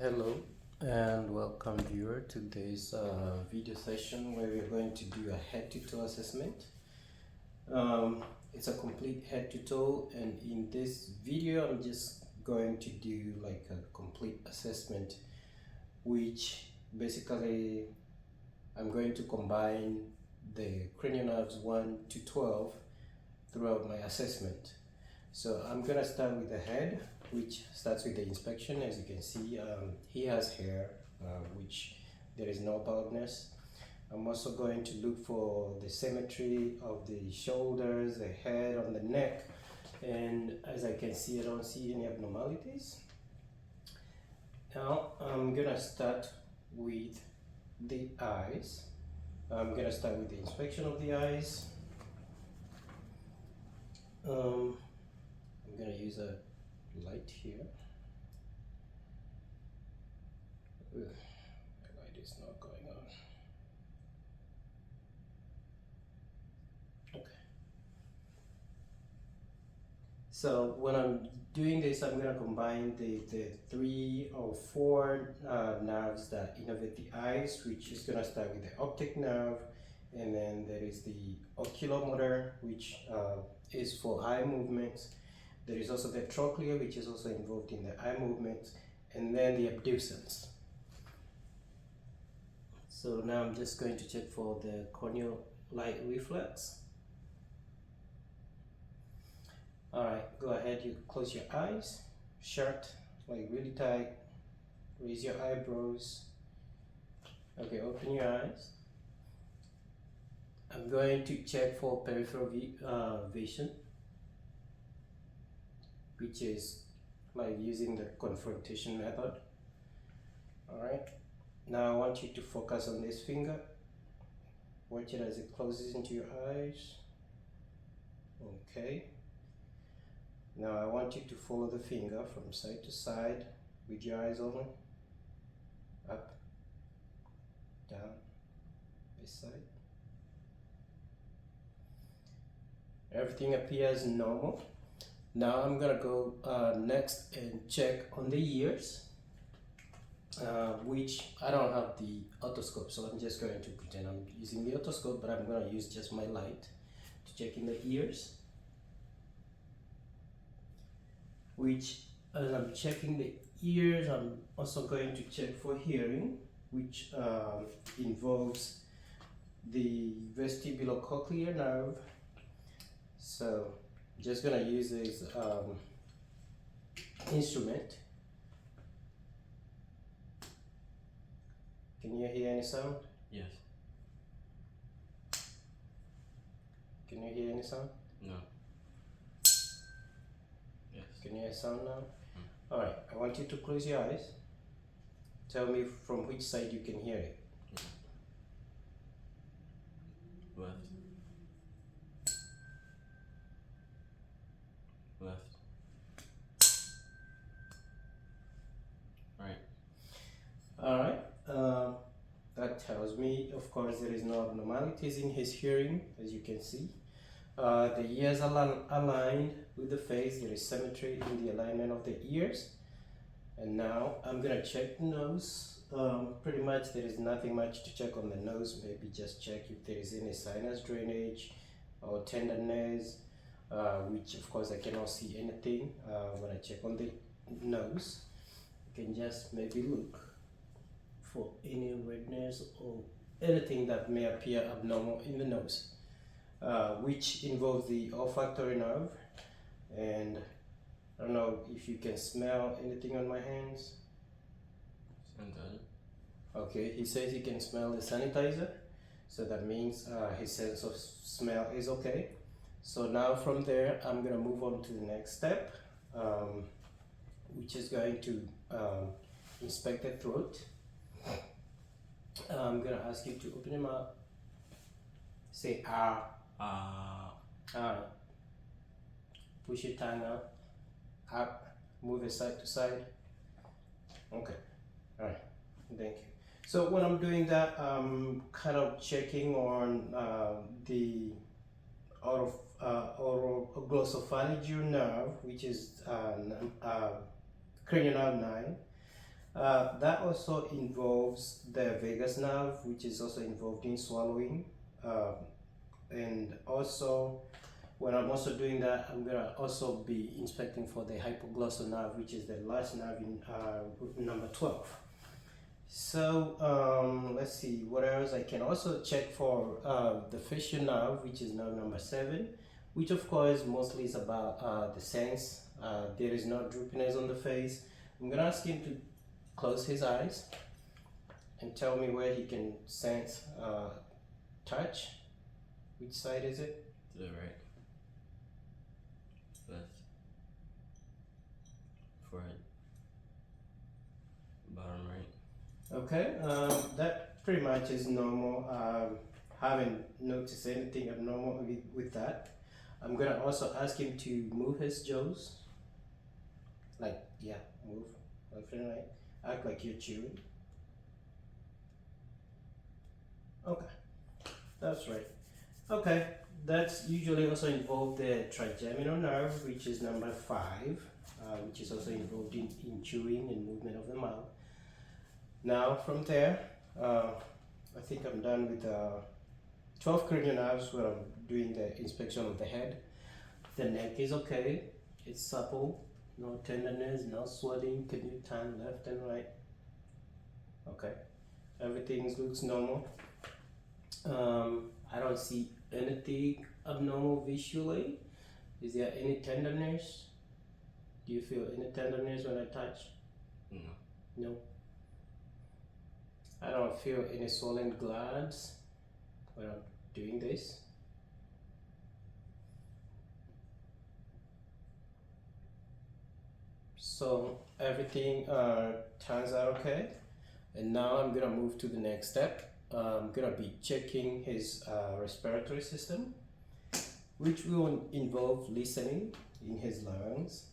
Hello and welcome viewer to this video session where we're going to do a head to toe assessment. It's a complete head to toe, and in this video I'm just going to do like a complete assessment, which basically I'm going to combine the cranial nerves 1 to 12 throughout my assessment. So I'm gonna start with the head, which starts with the inspection. As you can see, he has hair, which there is no baldness. I'm also going to look for the symmetry of the shoulders, the head, on the neck, and as I can see, I don't see any abnormalities. Now I'm gonna start with the eyes. I'm gonna start with the inspection of the eyes. I'm gonna use a light here. Ugh, the light is not going on. Okay. So when I'm doing this, I'm gonna combine the 3 or 4 nerves that innervate the eyes, which is gonna start with the optic nerve, and then there is the oculomotor, which is for eye movements. There is also the trochlear, which is also involved in the eye movements, and then the abducens. So now I'm just going to check for the corneal light reflex. Alright, go ahead, you close your eyes, shut, like really tight, raise your eyebrows. Okay, open your eyes. I'm going to check for peripheral vision, which is like using the confrontation method. Alright, now I want you to focus on this finger. Watch it as it closes into your eyes. Okay. Now I want you to follow the finger from side to side with your eyes open. Up, down, this side. Everything appears normal. Now I'm gonna go next and check on the ears, which I don't have the otoscope, so I'm just going to pretend I'm using the otoscope, but I'm gonna use just my light to check in the ears. Which, as I'm checking the ears, I'm also going to check for hearing, which involves the vestibulocochlear nerve. So just gonna use this instrument. Can you hear any sound? Yes. Can you hear any sound? No. Yes. Can you hear sound now? Alright, I want you to close your eyes. Tell me from which side you can hear it. Left. Left. Right. Alright, that tells me, of course, there is no abnormalities in his hearing, as you can see. The ears are aligned with the face. There is symmetry in the alignment of the ears. And now I'm gonna check the nose. Pretty much there is nothing much to check on the nose. Maybe just check if there is any sinus drainage or tenderness, which of course I cannot see anything when I check on the nose. You can just maybe look for any redness or anything that may appear abnormal in the nose, which involves the olfactory nerve. And I don't know if you can smell anything on my hands. Sanitizer. Okay, he says he can smell the sanitizer, so that means his sense of smell is okay. So now from there I'm gonna move on to the next step, which is going to inspect the throat. I'm gonna ask you to open your mouth. Say ah. Alright. Push your tongue out, up, move it side to side. Okay. Alright. Thank you. So when I'm doing that, I'm kind of checking on the oroglosopharyngeal nerve, which is cranial nerve 9. That also involves the vagus nerve, which is also involved in swallowing. Um, and also, when I'm also doing that, I'm gonna also be inspecting for the hypoglossal nerve, which is the last nerve in number 12. So let's see what else. I can also check for the facial nerve, which is nerve number 7, which of course mostly is about the sense. There is no droopiness on the face. I'm gonna ask him to close his eyes and tell me where he can sense touch. Which side is it? To the right. Left. Forehead. Bottom right. Okay, that pretty much is normal. Haven't noticed anything abnormal with that. I'm gonna also ask him to move his jaws. Like, yeah, move left and right. Act like you're chewing. Okay, that's right. Okay, that's usually also involved the trigeminal nerve, which is number 5, which is also involved in chewing and movement of the mouth. Now from there, I think I'm done with the 12 cranial nerves where I'm doing the inspection of the head. The neck is okay, it's supple, no tenderness, no swelling. Can you turn left and right? Okay, everything looks normal. I don't see anything abnormal visually. Is there any tenderness? Do you feel any tenderness when I touch? No. No. I don't feel any swollen glands when I'm doing this. So everything turns out okay. And now I'm gonna move to the next step. I'm gonna be checking his respiratory system, which will involve listening in his lungs.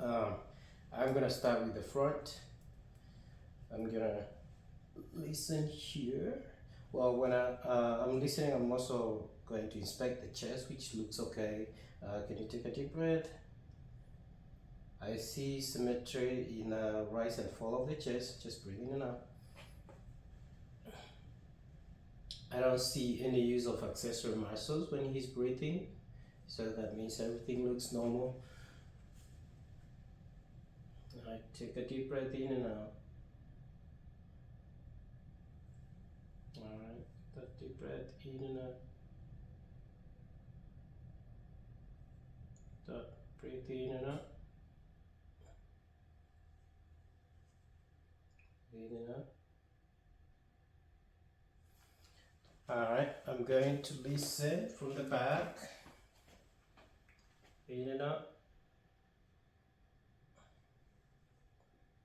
I'm gonna start with the front. I'm gonna listen here. Well, when I'm listening, I'm also going to inspect the chest, which looks okay. Can you take a deep breath? I see symmetry in rise and fall of the chest. Just breathe in and out. I don't see any use of accessory muscles when he's breathing, so that means everything looks normal. I take a deep breath in and out. Alright, that deep breath in and out. That breathe in and out. In and out. Alright, I'm going to listen from the back. In and out.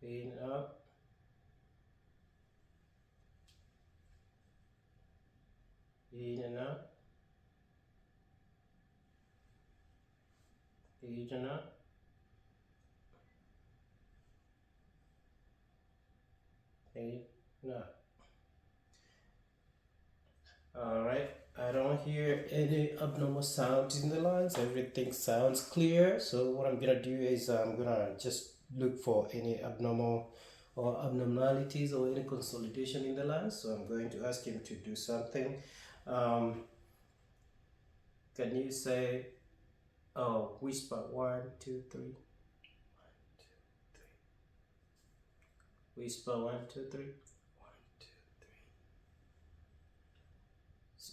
In and out. In and out. In and out. In and out. Alright, I don't hear any abnormal sounds in the lungs. Everything sounds clear. So what I'm gonna do is I'm gonna just look for any abnormal or abnormalities or any consolidation in the lungs. So I'm going to ask him to do something. Can you say, oh, whisper 1, 2, 3. 1, 2, 3. Whisper 1, 2, 3.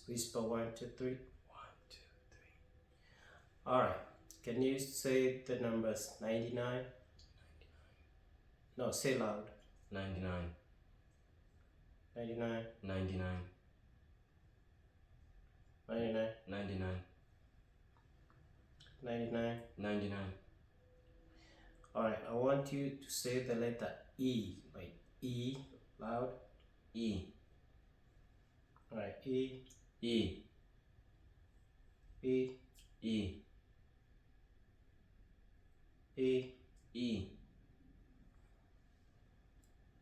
Whisper 1, 2, 3. 1, 2, 3. Alright. Can you say the numbers 99? No, say loud. 99. 99. 99. 99. 99. 99. 99. Alright, I want you to say the letter E. Like E, loud. E. Alright, E. E. E. E. E. E.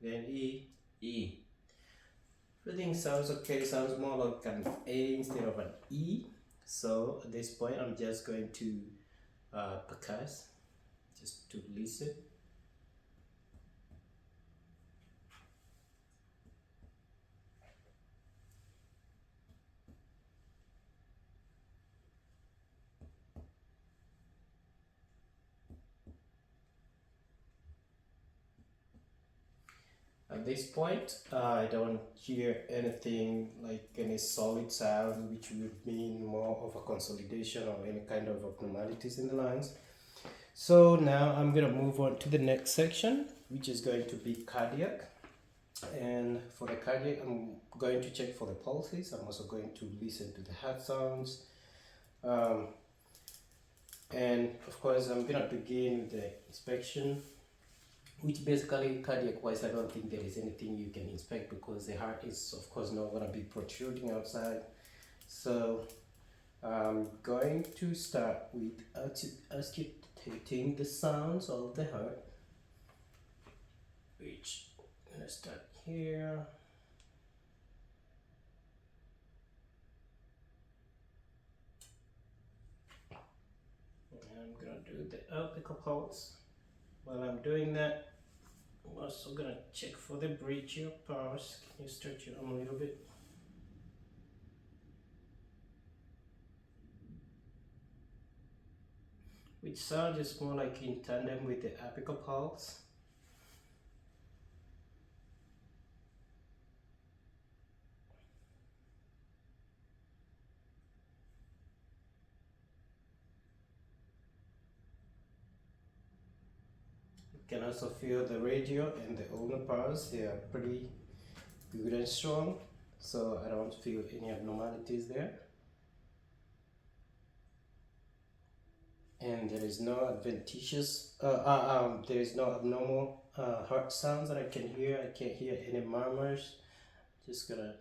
Then E. E. Everything sounds okay, sounds more like an A instead of an E. So at this point, I'm just going to percuss, just to listen. At this point, I don't hear anything like any solid sound, which would mean more of a consolidation or any kind of abnormalities in the lungs. So now I'm gonna move on to the next section, which is going to be cardiac. And for the cardiac, I'm going to check for the pulses. I'm also going to listen to the heart sounds. And of course, I'm gonna begin with the inspection, which basically cardiac wise, I don't think there is anything you can inspect because the heart is, of course, not gonna be protruding outside. So I'm going to start with auscultating the sounds of the heart, which I'm gonna start here. And I'm gonna do the apical pulse. While I'm doing that, I'm also gonna check for the brachial pulse. Can you stretch your arm a little bit? Which sound is more like in tandem with the apical pulse. You can also feel the radial and the ulnar pulse. They are pretty good and strong, so I don't feel any abnormalities there. And there is no adventitious, there is no abnormal heart sounds that I can hear. I can't hear any murmurs. Just gonna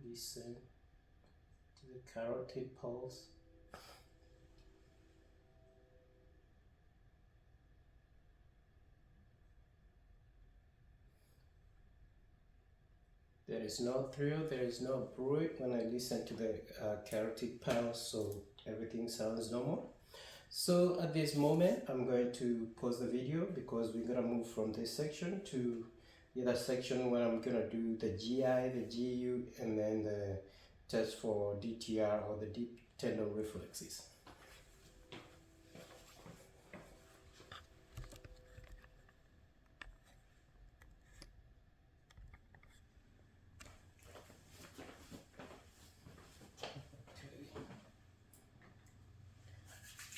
listen to the carotid pulse. There is no thrill, there is no bruit when I listen to the carotid pulse, so everything sounds normal. So at this moment, I'm going to pause the video because we're gonna move from this section to the other section where I'm gonna do the GI, the GU, and then the test for DTR or the deep tendon reflexes.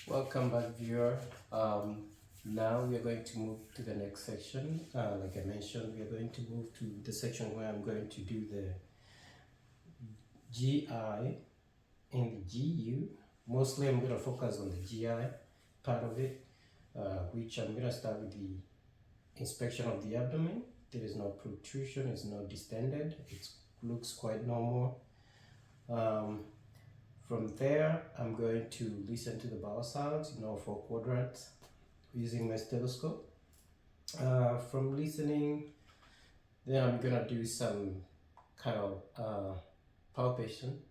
Welcome back, viewer. Now we are going to move to the next section. Like I mentioned, we are going to move to the section where I'm going to do the GI and the GU. Mostly I'm going to focus on the GI part of it, which I'm going to start with the inspection of the abdomen. There is no protrusion, it's not distended, it looks quite normal. From there, I'm going to listen to the bowel sounds in all four quadrants using my stethoscope. From listening, then I'm gonna do some kind of palpation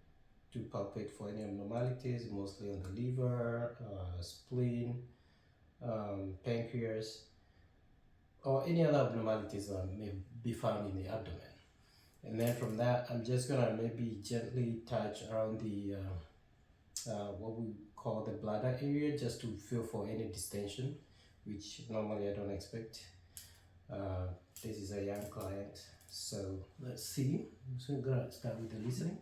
to palpate for any abnormalities, mostly on the liver, spleen, pancreas, or any other abnormalities that may be found in the abdomen. And then from that, I'm just gonna maybe gently touch around the what we call the bladder area, just to feel for any distension, which normally I don't expect. This is a young client, so let's see. So I'm gonna start with the listening.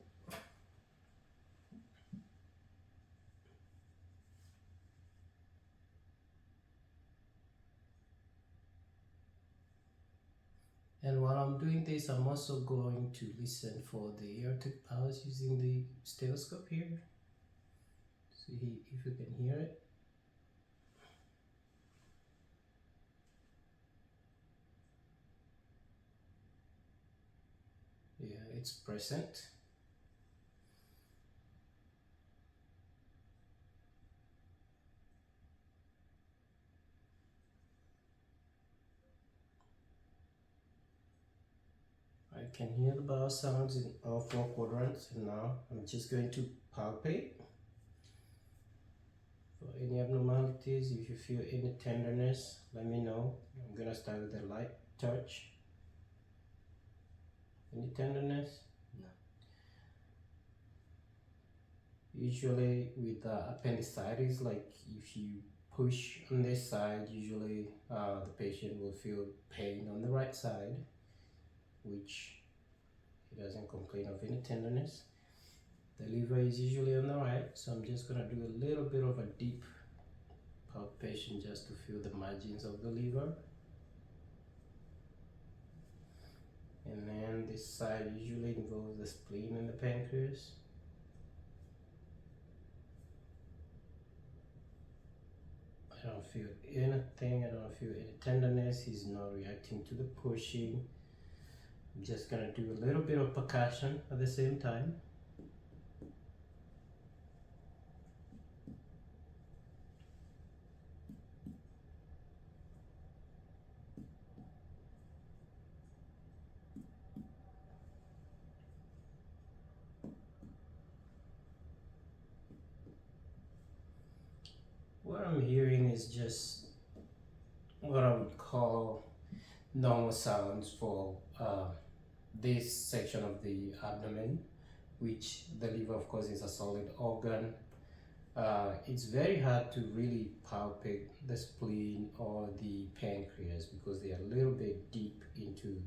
And while I'm doing this, I'm also going to listen for the aortic pulse using the stethoscope here. See if you can hear it. Yeah, it's present. I can hear the bowel sounds in all four quadrants, and now I'm just going to palpate for any abnormalities. If you feel any tenderness, let me know. I'm gonna start with a light touch. Any tenderness? No. Usually with appendicitis, like if you push on this side, usually the patient will feel pain on the right side. which he doesn't complain of any tenderness. The liver is usually on the right, so I'm just gonna do a little bit of a deep palpation just to feel the margins of the liver. And then this side usually involves the spleen and the pancreas. I don't feel anything, I don't feel any tenderness. He's not reacting to the pushing. I'm just gonna do a little bit of percussion at the same time. What I'm hearing is just what I would call normal sounds for this section of the abdomen, which the liver, of course, is a solid organ. It's very hard to really palpate the spleen or the pancreas because they are a little bit deep into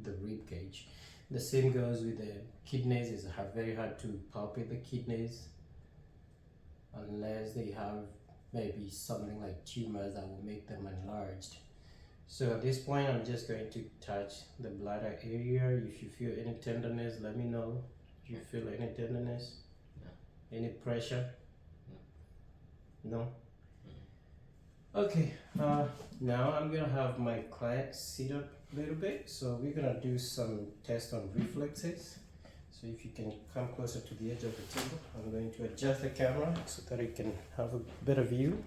the rib cage. The same goes with the kidneys. It's very hard to palpate the kidneys unless they have maybe something like tumors that will make them enlarged. So at this point, I'm just going to touch the bladder area. If you feel any tenderness, let me know. Do you feel any tenderness? No. Any pressure? No? Okay, now I'm gonna have my client sit up a little bit. So we're gonna do some tests on reflexes. So if you can come closer to the edge of the table, I'm going to adjust the camera so that you can have a better view.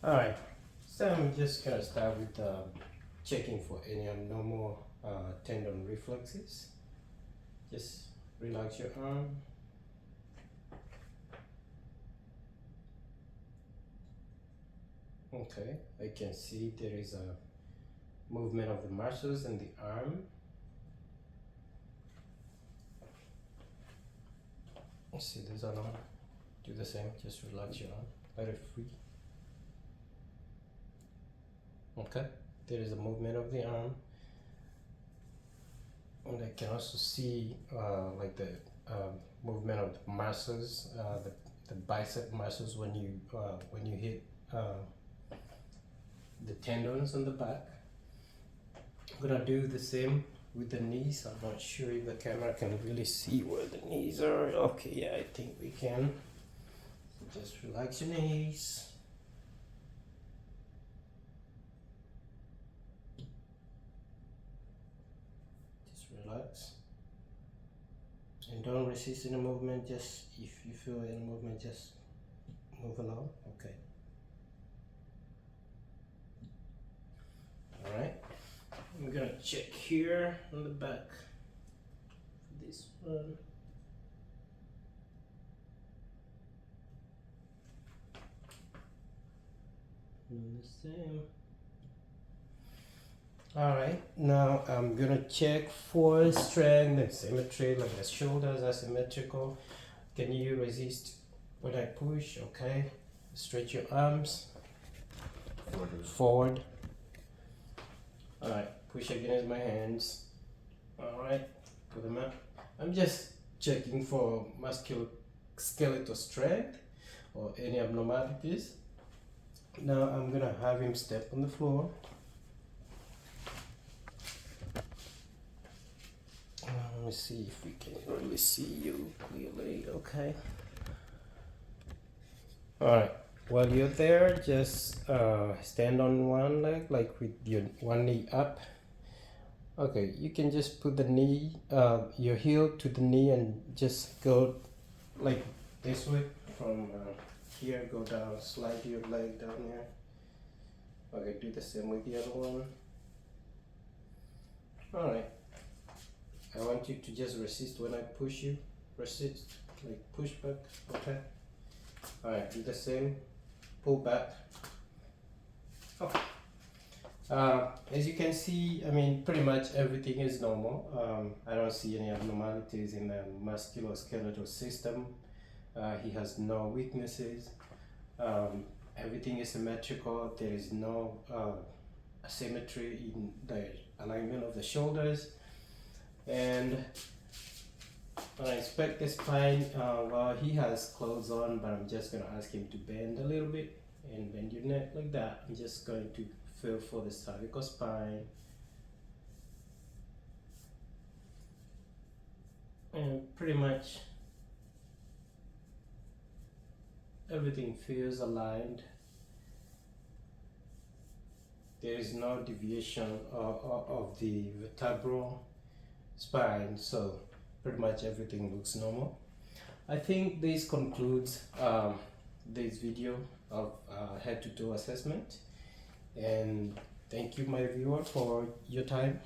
Alright, so I'm just gonna start with checking for any abnormal tendon reflexes. Just relax your arm. Okay, I can see there is a movement of the muscles in the arm. See this arm. Do the same, just relax your arm, let it free. Okay, there is a movement of the arm, and I can also see like the movement of the muscles, the bicep muscles when you hit the tendons on the back. I'm gonna do the same with the knees. I'm not sure if the camera can really see where the knees are. Okay, yeah, I think we can. So just relax your knees. Relax and don't resist any movement. Just if you feel any movement, just move along. Okay, all right, I'm gonna check here on the back, this one. And the same. Alright, now I'm gonna check for strength and symmetry, like the shoulders are symmetrical. Can you resist when I push? Okay, stretch your arms forward. Alright, push against my hands. Alright, put them up. I'm just checking for musculoskeletal strength or any abnormalities. Now I'm gonna have him step on the floor. Let me see if we can really see you clearly. Okay. Alright. While you're there, just stand on one leg, like with your one knee up. Okay, you can just put the knee, your heel to the knee and just go like this way from here, go down, slide your leg down here. Okay, do the same with the other one. Alright. I want you to just resist when I push you. Resist, like push back, okay? Alright, do the same. Pull back. Okay. As you can see, I mean, pretty much everything is normal. I don't see any abnormalities in the musculoskeletal system. He has no weaknesses. Everything is symmetrical. There is no asymmetry in the alignment of the shoulders. And when I inspect the spine, well, he has clothes on, but I'm just going to ask him to bend a little bit and bend your neck like that. I'm just going to feel for the cervical spine. And pretty much everything feels aligned. There is no deviation of the vertebral spine, so pretty much everything looks normal. I think this concludes this video of head to toe assessment, and thank you, my viewer, for your time.